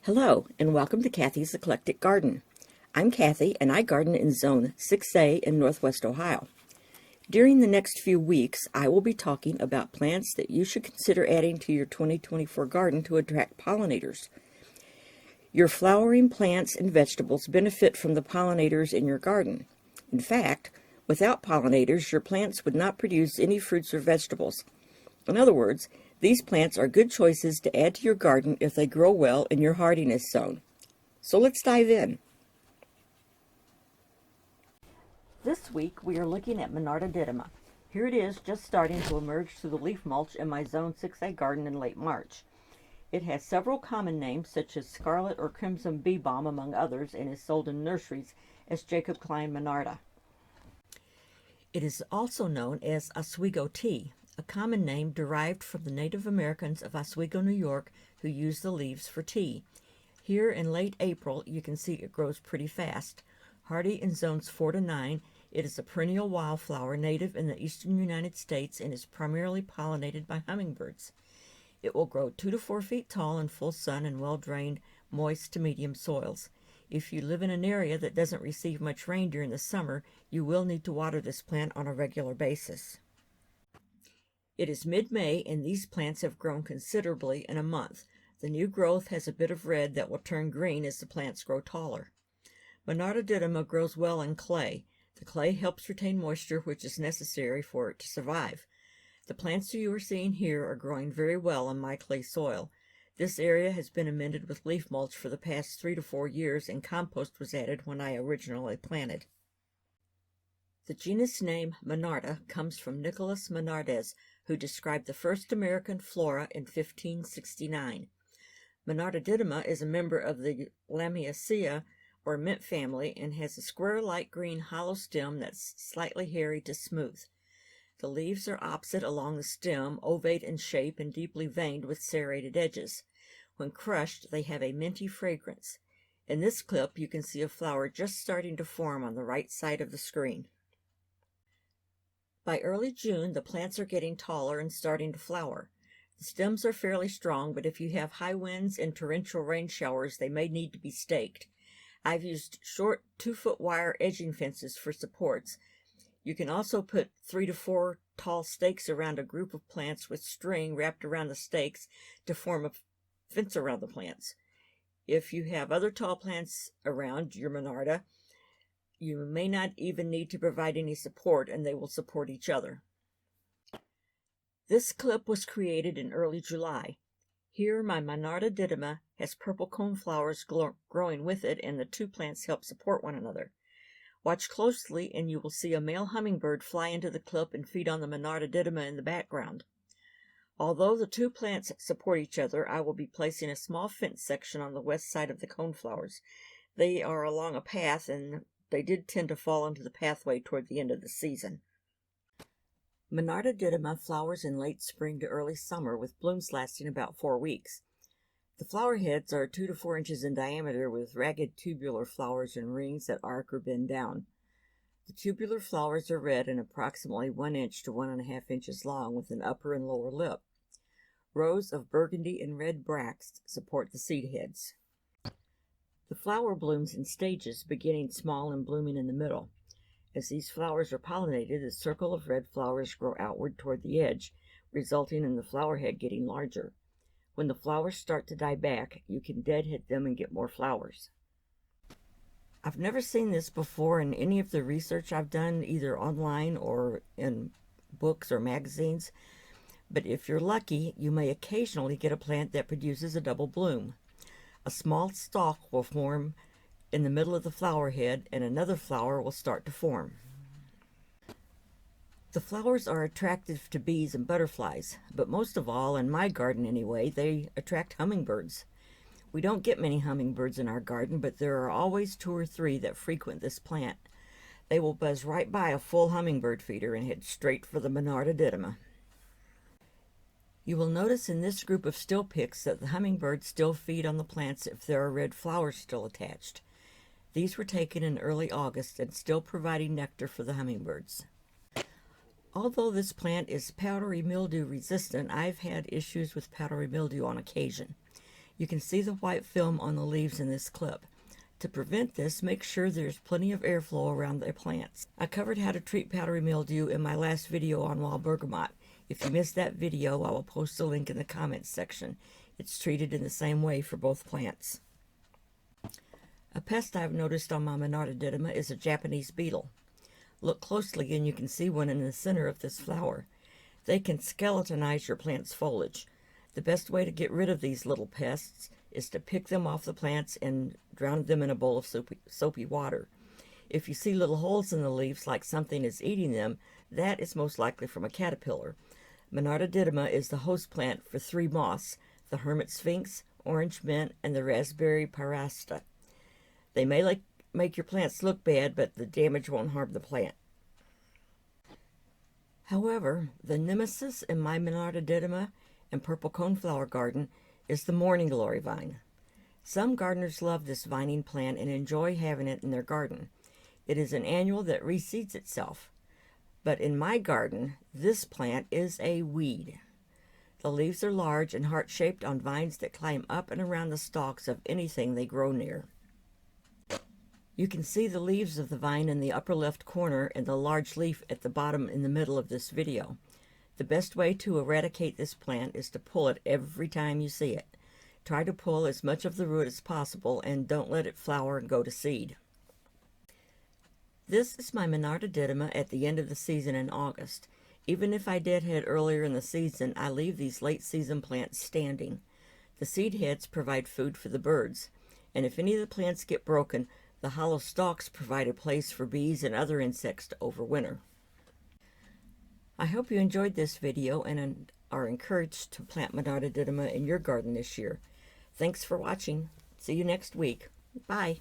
Hello, and welcome to Kathy's Eclectic Garden. I'm Kathy, and I garden in Zone 6A in Northwest Ohio. During the next few weeks, I will be talking about plants that you should consider adding to your 2024 garden to attract pollinators. Your flowering plants and vegetables benefit from the pollinators in your garden. In fact, without pollinators, your plants would not produce any fruits or vegetables. In other words, these plants are good choices to add to your garden if they grow well in your hardiness zone. So let's dive in. This week we are looking at Monarda didyma. Here it is, just starting to emerge through the leaf mulch in my Zone 6A garden in late March. It has several common names such as Scarlet or Crimson Bee Balm among others, and is sold in nurseries as Cline Monarda. It is also known as Oswego Tea, a common name derived from the Native Americans of Oswego, New York, who use the leaves for tea. Here in late April, you can see it grows pretty fast. Hardy in zones 4 to 9, it is a perennial wildflower native in the eastern United States and is primarily pollinated by hummingbirds. It will grow 2 to 4 feet tall in full sun and well-drained, moist to medium soils. If you live in an area that doesn't receive much rain during the summer, you will need to water this plant on a regular basis. It is mid-May, and these plants have grown considerably in a month. The new growth has a bit of red that will turn green as the plants grow taller. Monarda didyma grows well in clay. The clay helps retain moisture, which is necessary for it to survive. The plants you are seeing here are growing very well in my clay soil. This area has been amended with leaf mulch for the past 3 to 4 years, and compost was added when I originally planted. The genus name Monarda comes from Nicholas Monardes, who described the first American flora in 1569. Monarda didyma is a member of the Lamiaceae, or mint family, and has a square light green hollow stem that's slightly hairy to smooth. The leaves are opposite along the stem, ovate in shape and deeply veined with serrated edges. When crushed, they have a minty fragrance. In this clip, you can see a flower just starting to form on the right side of the screen. By early June, the plants are getting taller and starting to flower. The stems are fairly strong, but if you have high winds and torrential rain showers, they may need to be staked. I've used short 2-foot wire edging fences for supports. You can also put 3 to 4 tall stakes around a group of plants with string wrapped around the stakes to form a fence around the plants. If you have other tall plants around your Monarda, you may not even need to provide any support, and they will support each other. This clip was created in early July. Here my Monarda didyma has purple coneflowers growing with it, and the two plants help support one another. Watch closely and you will see a male hummingbird fly into the clip and feed on the Monarda didyma in the background. Although the two plants support each other, I will be placing a small fence section on the west side of the coneflowers. They are along a path, and they did tend to fall into the pathway toward the end of the season. Monarda didyma flowers in late spring to early summer, with blooms lasting about 4 weeks. The flower heads are 2 to 4 inches in diameter, with ragged tubular flowers and rings that arc or bend down. The tubular flowers are red and approximately 1 inch to 1.5 inches long, with an upper and lower lip. Rows of burgundy and red bracts support the seed heads. The flower blooms in stages, beginning small and blooming in the middle. As these flowers are pollinated, a circle of red flowers grow outward toward the edge, resulting in the flower head getting larger. When the flowers start to die back, you can deadhead them and get more flowers. I've never seen this before in any of the research I've done, either online or in books or magazines, but if you're lucky, you may occasionally get a plant that produces a double bloom. A small stalk will form in the middle of the flower head, and another flower will start to form. The flowers are attractive to bees and butterflies, but most of all, in my garden anyway, they attract hummingbirds. We don't get many hummingbirds in our garden, but there are always 2 or 3 that frequent this plant. They will buzz right by a full hummingbird feeder and head straight for the Monarda didyma. You will notice in this group of still pics that the hummingbirds still feed on the plants if there are red flowers still attached. These were taken in early August and still providing nectar for the hummingbirds. Although this plant is powdery mildew resistant, I've had issues with powdery mildew on occasion. You can see the white film on the leaves in this clip. To prevent this, make sure there's plenty of airflow around the plants. I covered how to treat powdery mildew in my last video on wild bergamot. If you missed that video, I will post a link in the comments section. It's treated in the same way for both plants. A pest I've noticed on my Monarda didyma is a Japanese beetle. Look closely and you can see one in the center of this flower. They can skeletonize your plant's foliage. The best way to get rid of these little pests is to pick them off the plants and drown them in a bowl of soapy water. If you see little holes in the leaves like something is eating them, that is most likely from a caterpillar. Monarda didyma is the host plant for 3 moths, the hermit sphinx, orange mint, and the raspberry pyrasta. They may make your plants look bad, but the damage won't harm the plant. However, the nemesis in my Monarda didyma and purple coneflower garden is the morning glory vine. Some gardeners love this vining plant and enjoy having it in their garden. It is an annual that reseeds itself. But in my garden, this plant is a weed. The leaves are large and heart-shaped on vines that climb up and around the stalks of anything they grow near. You can see the leaves of the vine in the upper left corner and the large leaf at the bottom in the middle of this video. The best way to eradicate this plant is to pull it every time you see it. Try to pull as much of the root as possible and don't let it flower and go to seed. This is my Monarda didyma at the end of the season in August. Even if I deadhead earlier in the season, I leave these late season plants standing. The seed heads provide food for the birds, and if any of the plants get broken, the hollow stalks provide a place for bees and other insects to overwinter. I hope you enjoyed this video and are encouraged to plant Monarda didyma in your garden this year. Thanks for watching. See you next week. Bye.